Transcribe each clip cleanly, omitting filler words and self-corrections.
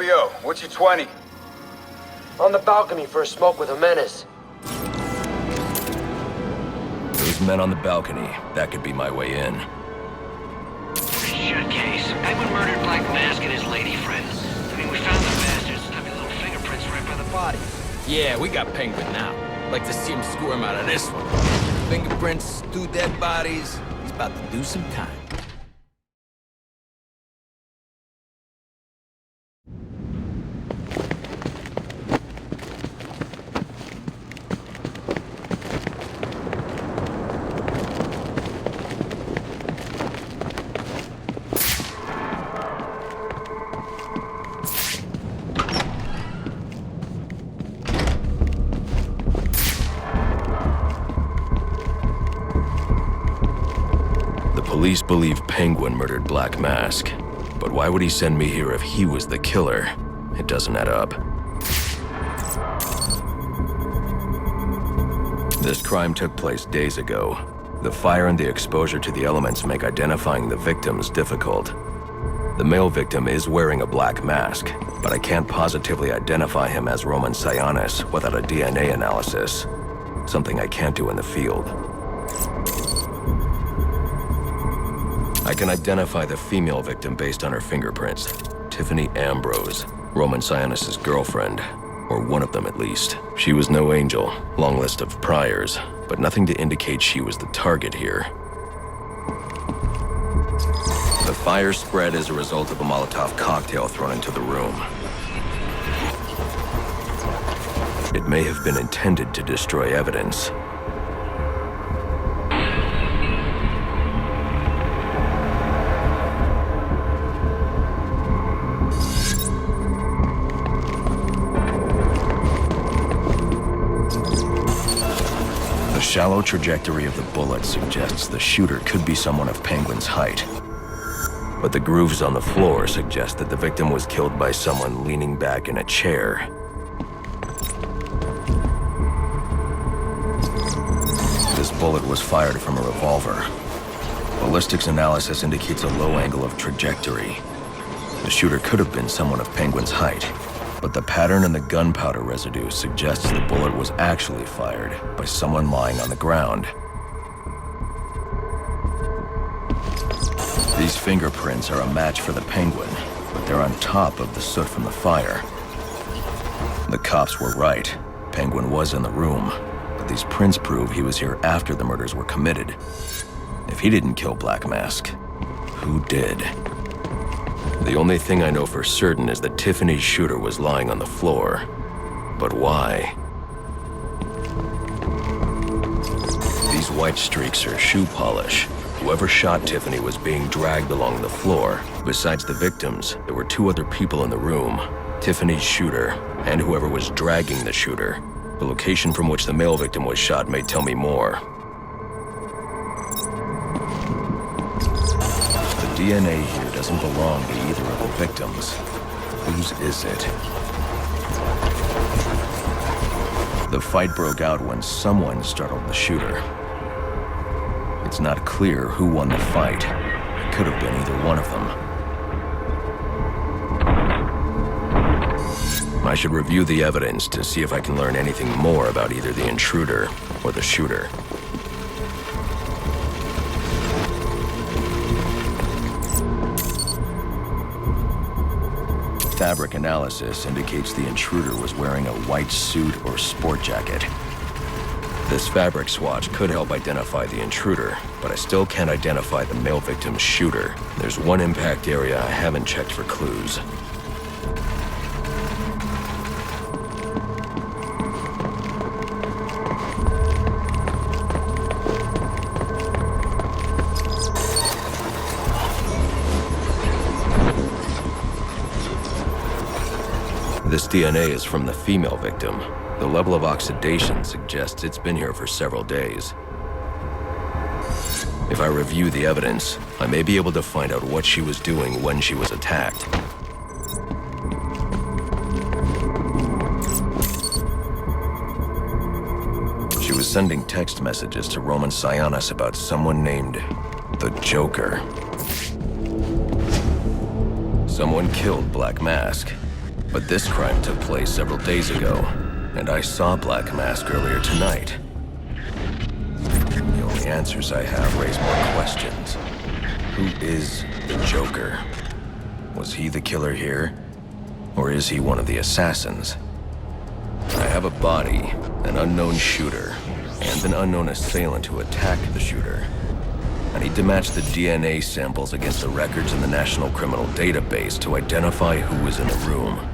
LVO, what's your 20? On the balcony for a smoke with Jimenez. Those men on the balcony, that could be my way in. Shit case. Penguin murdered Black Mask and his lady friend. I mean, we found the bastards. Stuck his little fingerprints right by the body. Yeah, we got Penguin now. Like to see him squirm out of this one. Fingerprints, 2 dead bodies. He's about to do some time. Police believe Penguin murdered Black Mask, but why would he send me here if he was the killer? It doesn't add up. This crime took place days ago. The fire and the exposure to the elements make identifying the victims difficult. The male victim is wearing a black mask, but I can't positively identify him as Roman Sionis without a DNA analysis, something I can't do in the field. I can identify the female victim based on her fingerprints. Tiffany Ambrose, Roman Sionis' girlfriend, or one of them at least. She was no angel, long list of priors, but nothing to indicate she was the target here. The fire spread as a result of a Molotov cocktail thrown into the room. It may have been intended to destroy evidence. The shallow trajectory of the bullet suggests the shooter could be someone of Penguin's height. But the grooves on the floor suggest that the victim was killed by someone leaning back in a chair. This bullet was fired from a revolver. Ballistics analysis indicates a low angle of trajectory. The shooter could have been someone of Penguin's height, but the pattern in the gunpowder residue suggests the bullet was actually fired by someone lying on the ground. These fingerprints are a match for the Penguin, but they're on top of the soot from the fire. The cops were right. Penguin was in the room, but these prints prove he was here after the murders were committed. If he didn't kill Black Mask, who did? The only thing I know for certain is that Tiffany's shooter was lying on the floor. But why? These white streaks are shoe polish. Whoever shot Tiffany was being dragged along the floor. Besides the victims, there were 2 other people in the room. Tiffany's shooter, and whoever was dragging the shooter. The location from which the male victim was shot may tell me more. The DNA here doesn't belong to either of the victims. Whose is it? The fight broke out when someone startled the shooter. It's not clear who won the fight. It could have been either one of them. I should review the evidence to see if I can learn anything more about either the intruder or the shooter. Fabric analysis indicates the intruder was wearing a white suit or sport jacket. This fabric swatch could help identify the intruder, but I still can't identify the male victim's shooter. There's one impact area I haven't checked for clues. This DNA is from the female victim. The level of oxidation suggests it's been here for several days. If I review the evidence, I may be able to find out what she was doing when she was attacked. She was sending text messages to Roman Sionis about someone named the Joker. Someone killed Black Mask. But this crime took place several days ago, and I saw Black Mask earlier tonight. The only answers I have raise more questions. Who is the Joker? Was he the killer here? Or is he one of the assassins? I have a body, an unknown shooter, and an unknown assailant who attacked the shooter. I need to match the DNA samples against the records in the National Criminal Database to identify who was in the room.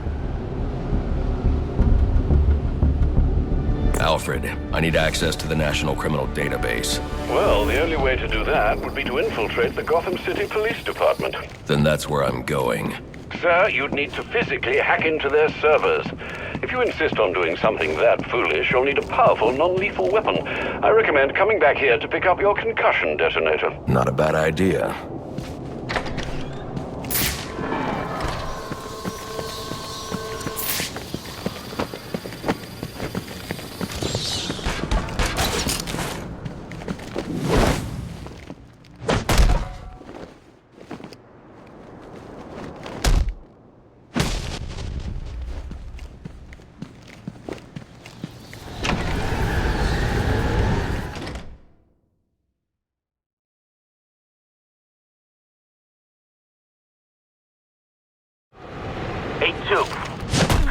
Alfred, I need access to the National Criminal Database. Well, the only way to do that would be to infiltrate the Gotham City Police Department. Then that's where I'm going. Sir, you'd need to physically hack into their servers. If you insist on doing something that foolish, you'll need a powerful, non-lethal weapon. I recommend coming back here to pick up your concussion detonator. Not a bad idea.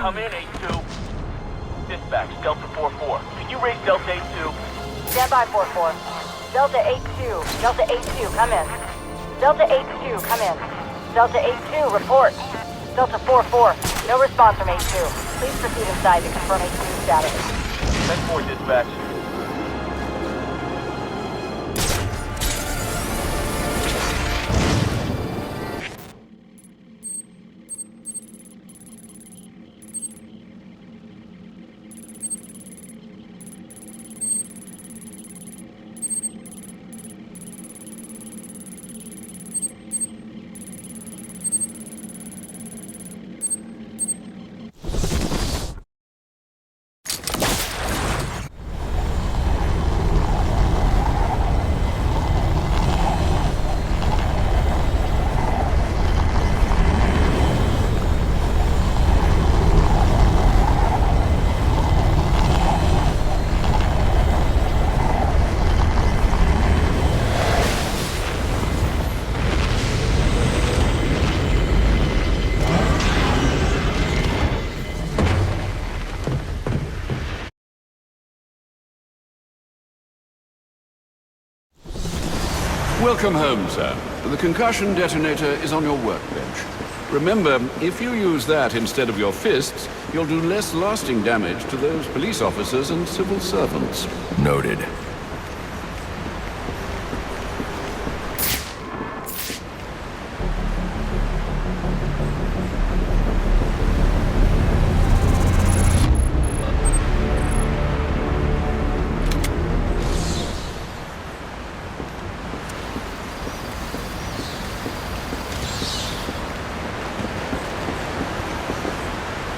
Come in, 8-2. Dispatch, Delta 4-4. Can you raise Delta 8-2? Stand by, 4-4. Delta 8-2. Delta 8-2, come in. Delta 8-2, come in. Delta 8-2, report. Delta 4-4, no response from 8-2. Please proceed inside to confirm 8-2 status. 10-4, dispatch. Welcome home, sir. The concussion detonator is on your workbench. Remember, if you use that instead of your fists, you'll do less lasting damage to those police officers and civil servants. Noted.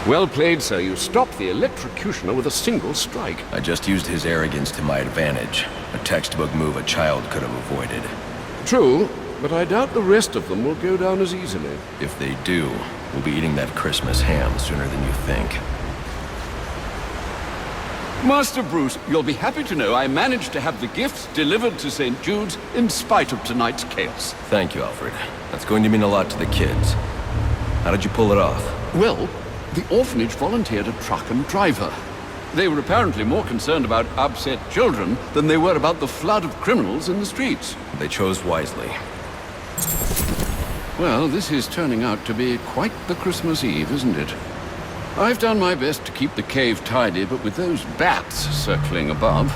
Well played, sir. You stopped the electrocutioner with a single strike. I just used his arrogance to my advantage. A textbook move a child could have avoided. True, but I doubt the rest of them will go down as easily. If they do, we'll be eating that Christmas ham sooner than you think. Master Bruce, you'll be happy to know I managed to have the gifts delivered to St. Jude's in spite of tonight's chaos. Thank you, Alfred. That's going to mean a lot to the kids. How did you pull it off? Well, the orphanage volunteered a truck and driver. They were apparently more concerned about upset children than they were about the flood of criminals in the streets. They chose wisely. Well, this is turning out to be quite the Christmas Eve, isn't it? I've done my best to keep the cave tidy, but with those bats circling above,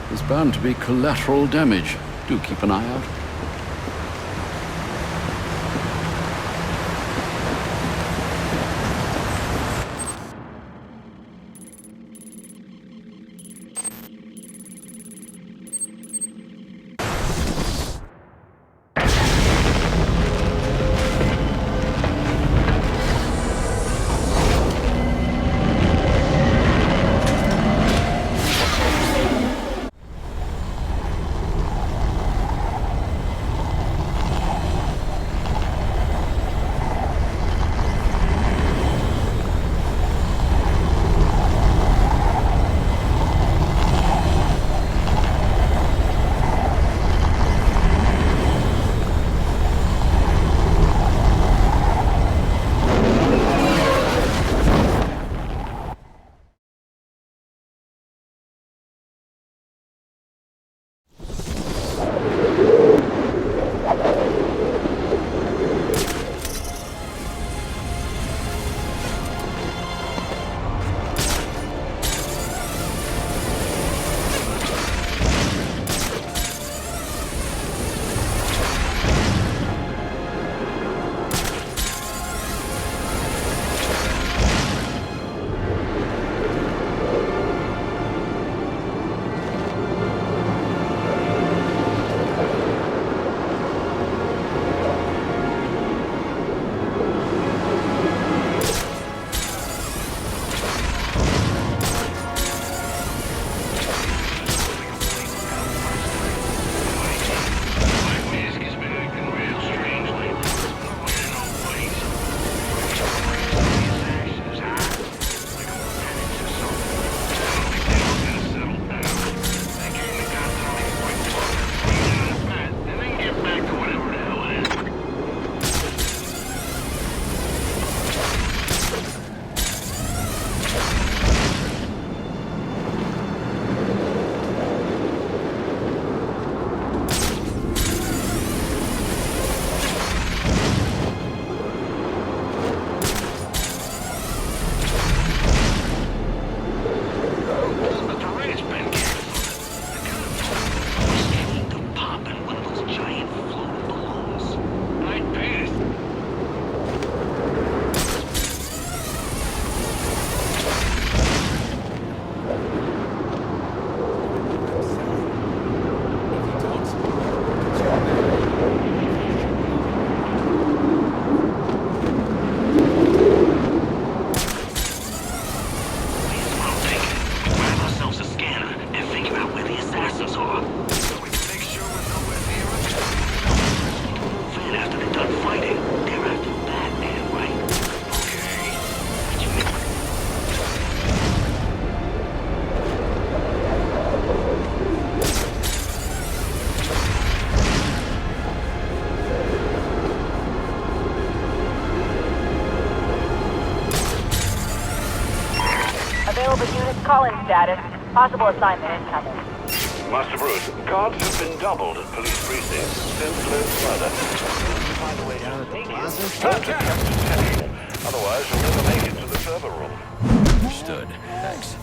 there's bound to be collateral damage. Do keep an eye out. Call-in status. Possible assignment incoming. Master Bruce, guards have been doubled at police precincts since Lowe's murder. Find a way to sneak in. Time to capture attention. Otherwise, you'll never make it to the server room. Understood. Thanks.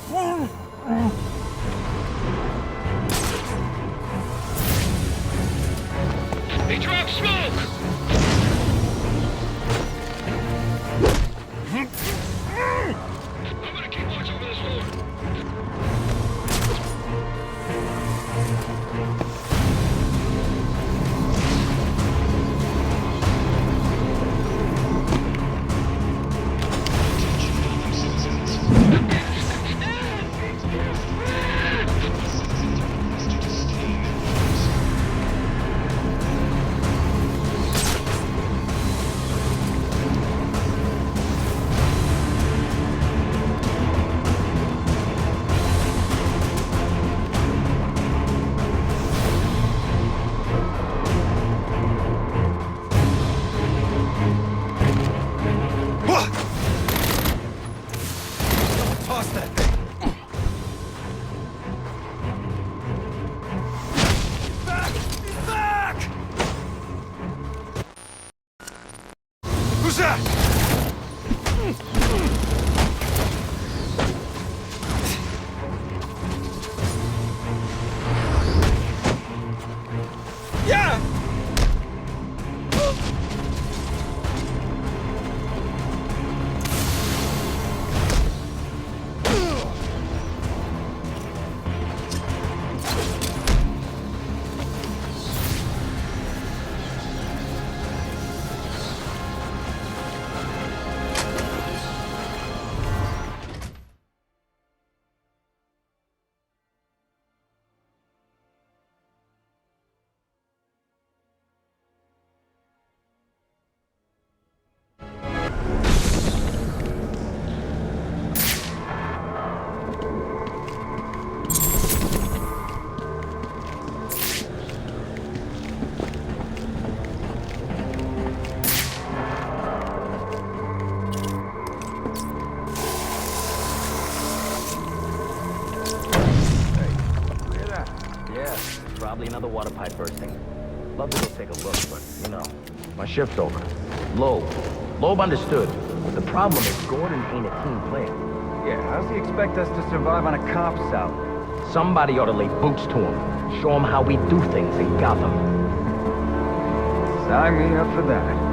They dropped smoke! I'm gonna keep watch over this floor. Toss that thing. Back! He's back! Who's that? Yeah! Probably another water pipe bursting. Love to go take a look, but, you know, my shift's over. Loeb understood. But the problem is Gordon ain't a team player. Yeah, how's he expect us to survive on a cop's salary? Somebody ought to lay boots to him. Show him how we do things in Gotham. Sign me up for that.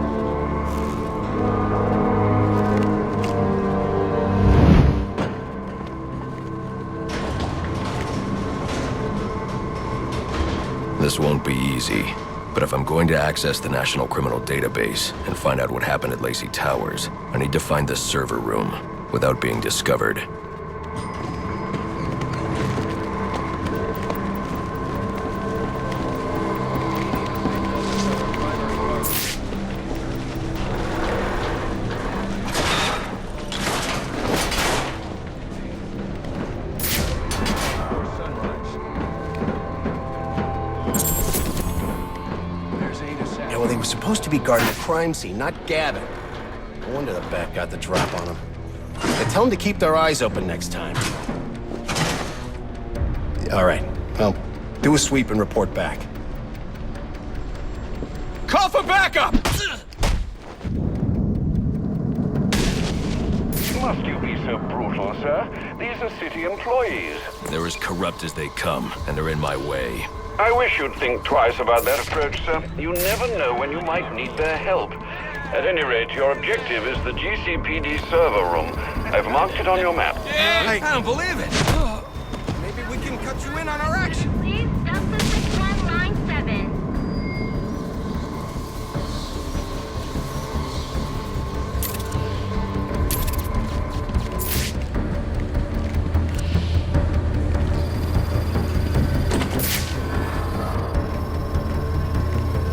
This won't be easy, but if I'm going to access the National Criminal Database and find out what happened at Lacey Towers, I need to find the server room without being discovered. Yeah, well, they were supposed to be guarding the crime scene, not Gavin. No wonder the bat got the drop on them. Yeah, tell them to keep their eyes open next time. All right, well, do a sweep and report back. Call for backup! Must you be so brutal, sir? These are city employees. They're as corrupt as they come, and they're in my way. I wish you'd think twice about that approach, sir. You never know when you might need their help. At any rate, your objective is the GCPD server room. I've marked it on your map. Yeah, I don't believe it. Maybe we can cut you in on our action. Please, Delta 61, line 7.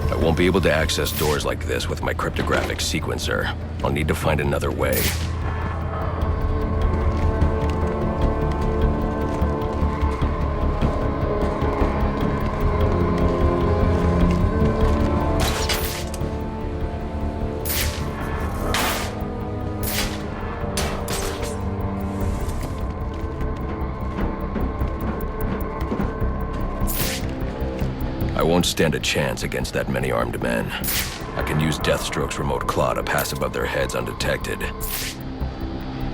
I won't be able to access doors like this with my cryptographic sequencer. I'll need to find another way. stand a chance against that many armed men. I can use Deathstroke's remote claw to pass above their heads undetected.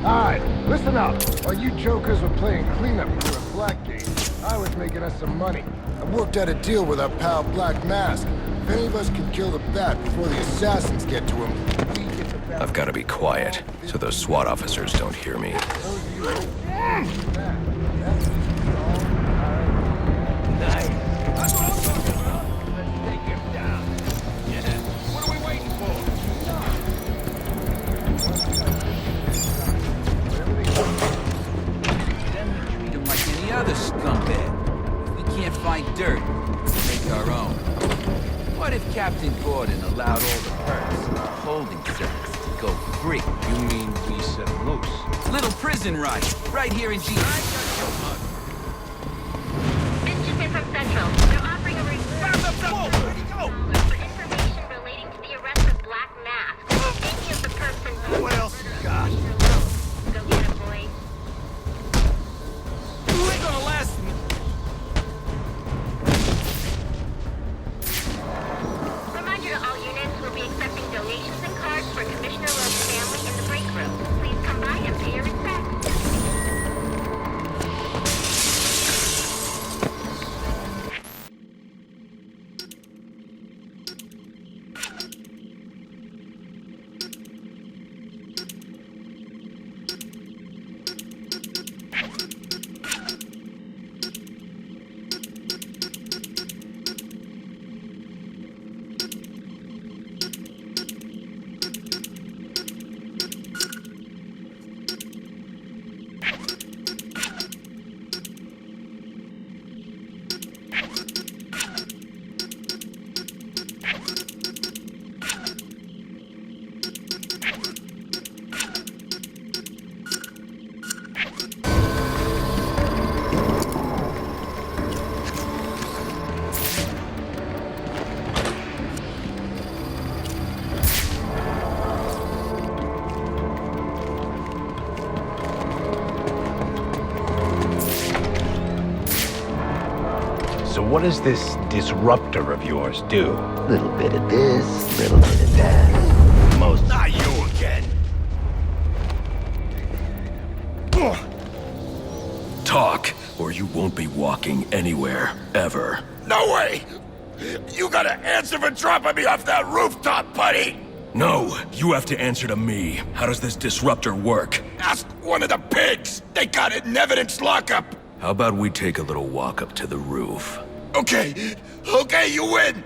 Alright, listen up. While you jokers were playing cleanup crew at Blackgate, I was making us some money. I worked out a deal with our pal Black Mask. If any of us can kill the Bat before the assassins get to him, we get the Bat. I've got to be quiet, so those SWAT officers don't hear me. Other scumbag. We can't find dirt. We make our own. What if Captain Gordon allowed all the perks and holding cells to go free? You mean we set them loose? Little prison riot, right here in G. Mischief from Central. They're offering a reward for information relating to the arrest of Black Mask. Any of the persons. What else you got? Go get it, boy. You ain't gonna last. Reminder to all units, we'll be accepting donations and cards for Commissioner Lowe's family in the break room. Please come by and pay your respects. So what does this disruptor of yours do? Little bit of this, little bit of that. Most... Not you again! Talk, or you won't be walking anywhere, ever. No way! You gotta answer for dropping me off that rooftop, buddy! No, you have to answer to me. How does this disruptor work? Ask one of the pigs! They got it in evidence lockup! How about we take a little walk up to the roof? Okay, you win!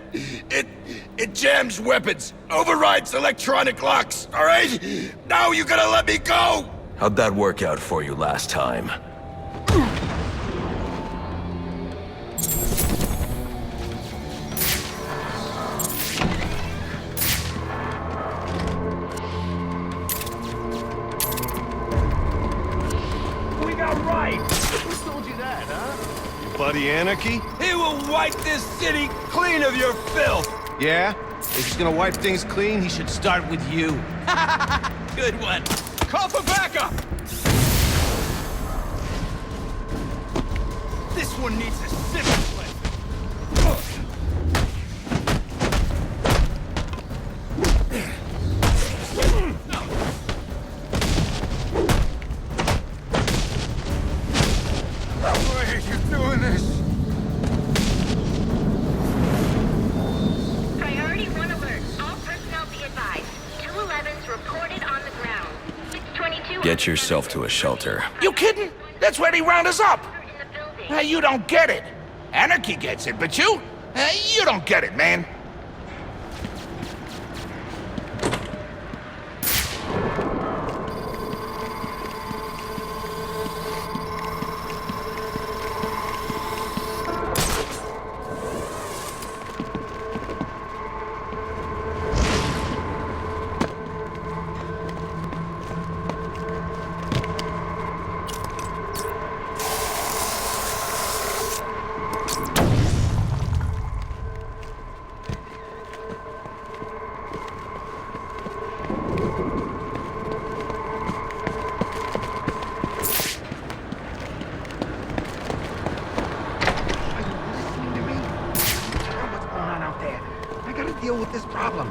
It jams weapons, overrides electronic locks, alright? Now you gotta let me go! How'd that work out for you last time? We got right! Who told you that, huh? Your buddy Anarchy? He will wipe this city clean of your filth! Yeah? If he's gonna wipe things clean, he should start with you. Good one. Call for backup! This one needs a civic lesson. Why are you doing this? Priority 1 alert. All personnel be advised. 211's reported on the ground. 622... Get yourself to a shelter. You kidding? That's where they round us up! You don't get it. Anarchy gets it, but you don't get it, man. deal with this problem.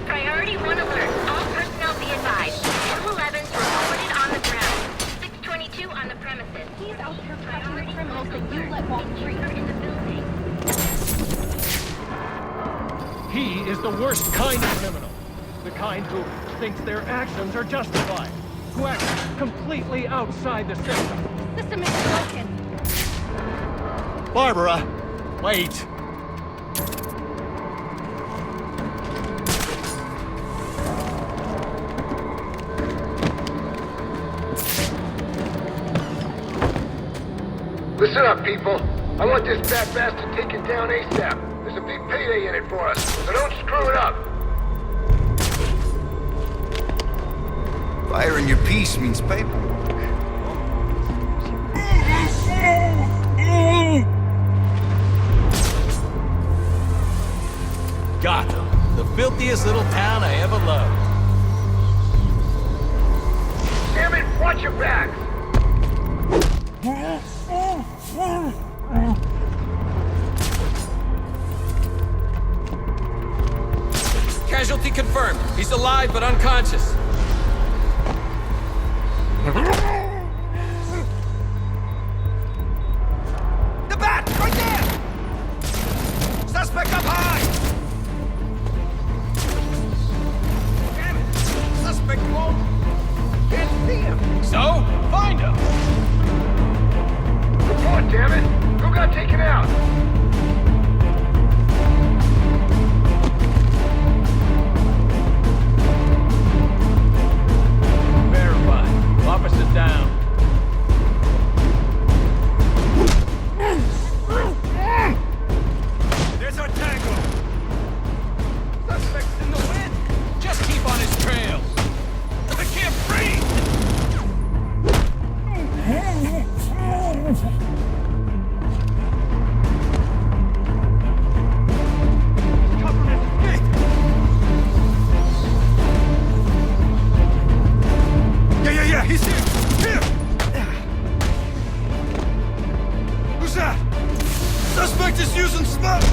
Priority 1 alert. All personnel be advised. 211's reported on the ground. 622 on the premises. He's out here catching the criminals that you let walk free in the building. He is the worst kind of criminal. The kind who thinks their actions are justified. Who acts completely outside the system. System is broken. Barbara, wait. Listen up, people. I want this fat bastard taken down ASAP. There's a big payday in it for us, so don't screw it up. Firing your piece means paperwork. Gotham, the filthiest little town I ever loved. Damn it, watch your backs! Casualty confirmed. He's alive but unconscious. The bat! Right there! Suspect up high! Damn it! Suspect won't... Can't see him! So, find him! Report, damn it! Who got taken out? Verified. Officer down. There's our tango! Suspect's in the wind! Just keep on his trail. I can't breathe! Yeah, he's here! Here! Who's that? Suspect is using smoke!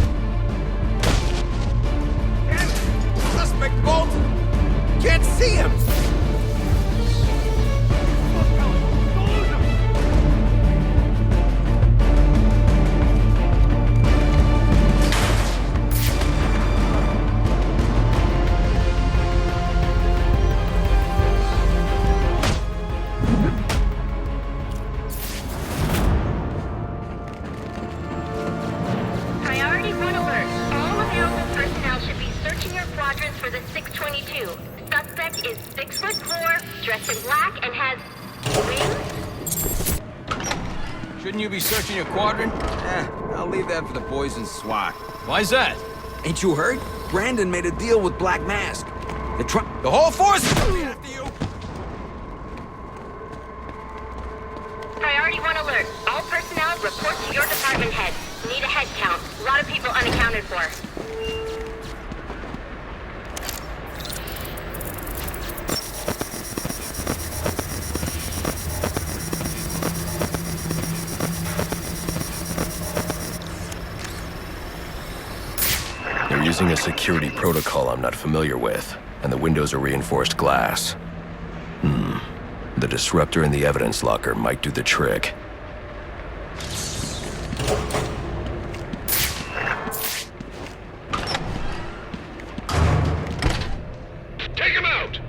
Damn it! Suspect bolted! Can't see him! Priority 1 alert. All available personnel should be searching your quadrants for the 622. Suspect is 6'4", dressed in black, and has wings. Shouldn't you be searching your quadrant? I'll leave that for the boys in SWAT. Why's that? Ain't you heard? Brandon made a deal with Black Mask. The whole force is coming after you! Priority 1 alert. All personnel report to your department head. Need a head count. A lot of people unaccounted for. They're using a security protocol I'm not familiar with, and the windows are reinforced glass. The disruptor in the evidence locker might do the trick. Take him out!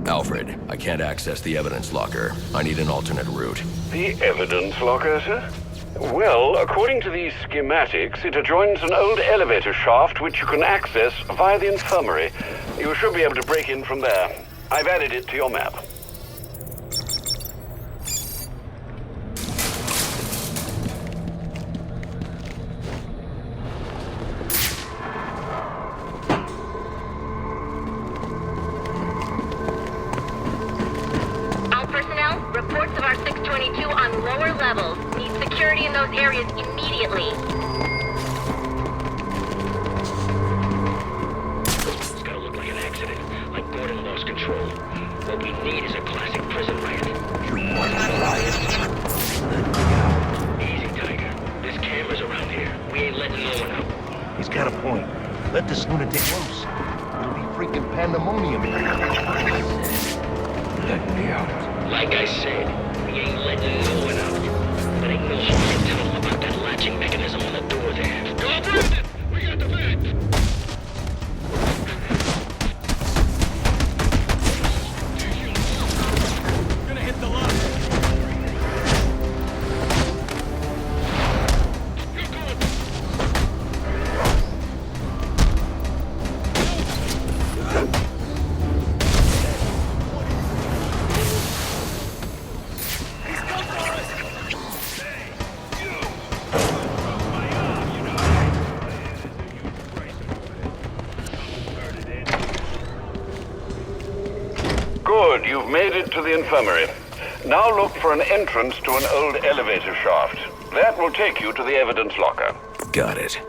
Alfred, I can't access the evidence locker. I need an alternate route. The evidence locker, sir? Well, according to these schematics, it adjoins an old elevator shaft which you can access via the infirmary. You should be able to break in from there. I've added it to your map. All personnel, reports of our 622 on lower levels. Need security in those areas immediately. It's gotta look like an accident, like Gordon lost control. What we need is a classic prison riot. You want a riot? Easy, Tiger. There's cameras around here. We ain't letting no one out. He's got a point. Let this lunatic loose. It'll be freaking pandemonium. Let me out. Like I said, we ain't letting no one out. But ain't no harm in telling them about that latching mechanism on the door there. Go, Brandon! We got the vent! Gonna hit the lock. Good, you've made it to the infirmary. Now look for an entrance to an old elevator shaft. That will take you to the evidence locker. Got it.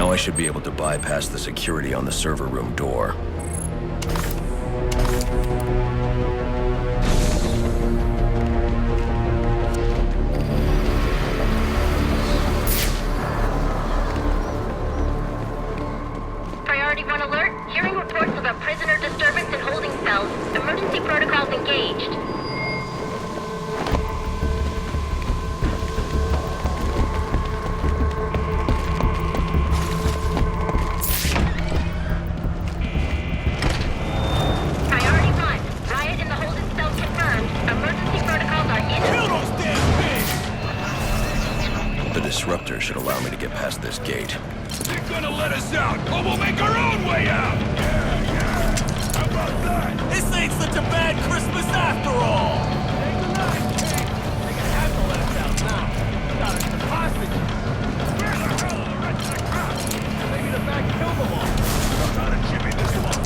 I should be able to bypass the security on the server room door. Priority 1 alert. Hearing reports of a prisoner disturbance in holding cells. Emergency protocols engaged. Disruptor should allow me to get past this gate. They're gonna let us out, or we'll make our own way out! Yeah! How about that? This ain't such a bad Christmas after all! Hey, good night, Kate. They're gonna have to let us out now. We got us some hostages. Where the hell are the rest of the cops? Maybe the back killed them all. I'm trying to chimney this one.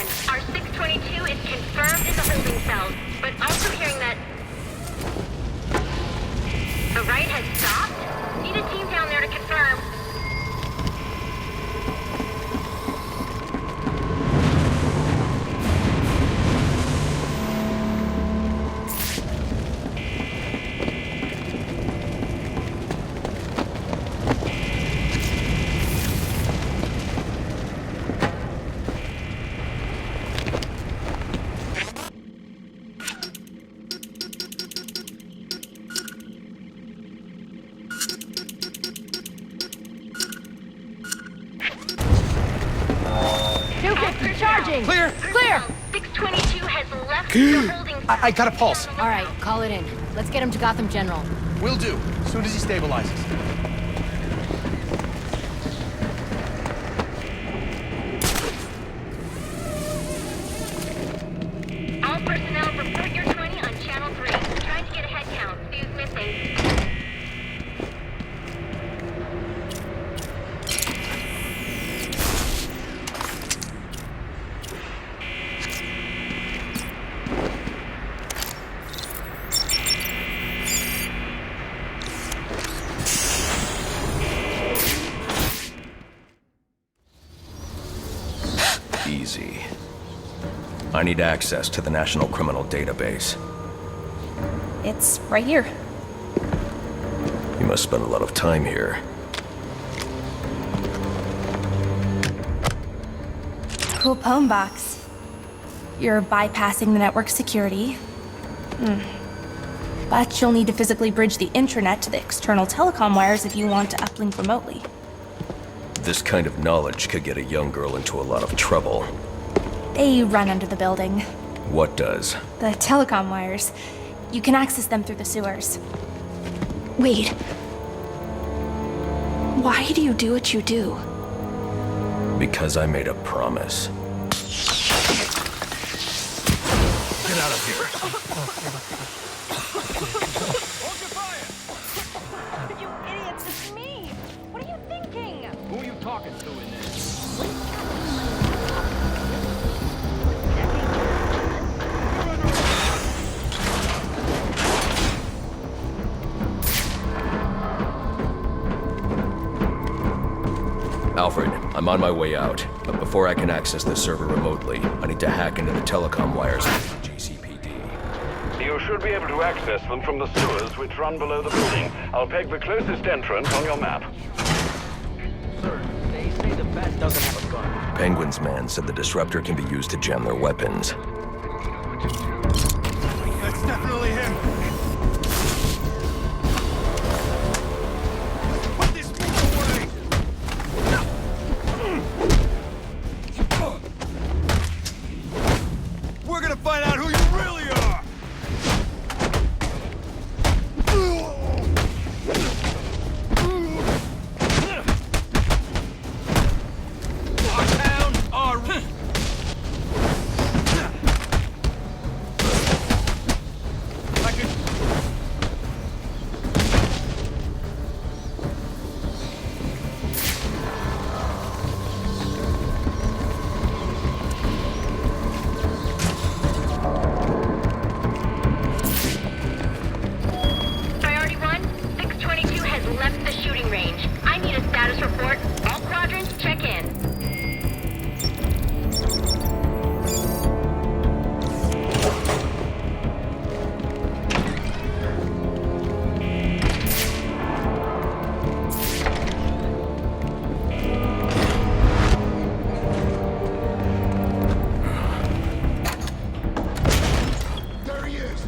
1, our 622 is confirmed in the holding cells, but also hearing that the right has stopped. Need a team down there to confirm. Charging! Clear! Clear! 622 has left the holding cells. I got a pulse. All right, call it in. Let's get him to Gotham General. Will do, as soon as he stabilizes. All personnel report your 20 on Channel 3. Trying to get a head count. Who's missing? Easy. I need access to the National Criminal Database. It's right here. You must spend a lot of time here. Cool poem box. You're bypassing the network security. But you'll need to physically bridge the intranet to the external telecom wires if you want to uplink remotely. This kind of knowledge could get a young girl into a lot of trouble. They run under the building. What does? The telecom wires. You can access them through the sewers. Wait. Why do you do what you do? Because I made a promise. Get out of here. You idiots, it's me! What are you thinking? Who are you talking to in there? Alfred, I'm on my way out, but before I can access the server remotely, I need to hack into the telecom wires with the GCPD. You should be able to access them from the sewers which run below the building. I'll peg the closest entrance on your map. Sir, they say the bat doesn't have a gun. Penguin's man said the disruptor can be used to jam their weapons. That's definitely him. Put this fool away! We're gonna find out who you really are! Our town, our... I could... Priority 1, 622 has left the shooting range. I need a status report. All quadrants, check in. There he is!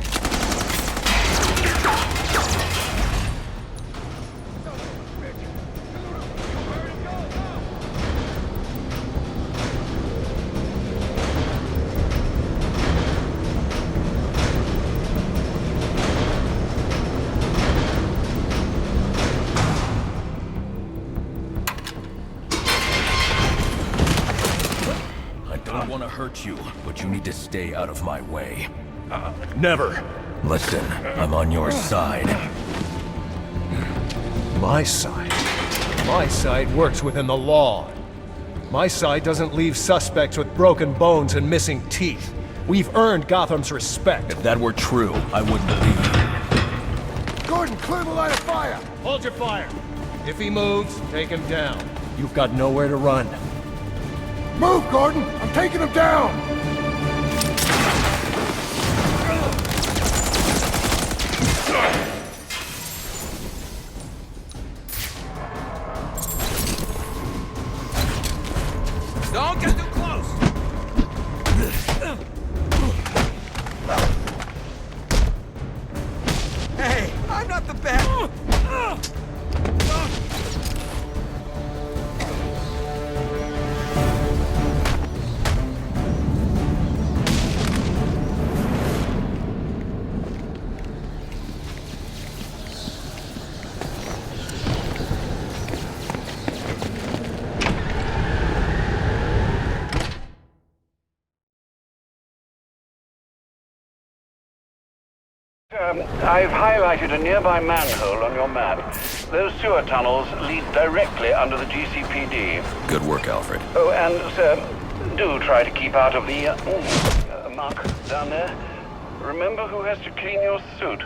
I don't want to hurt you, but you need to stay out of my way. Never. Listen, I'm on your side. My side? My side works within the law. My side doesn't leave suspects with broken bones and missing teeth. We've earned Gotham's respect. If that were true, I wouldn't believe you. Gordon, clear the line of fire! Hold your fire. If he moves, take him down. You've got nowhere to run. Move, Gordon! I'm taking him down! Don't get too close! Hey, I'm not the bad... I've highlighted a nearby manhole on your map. Those sewer tunnels lead directly under the GCPD. Good work, Alfred. Oh, and, sir, do try to keep out of the muck down there. Remember who has to clean your suit.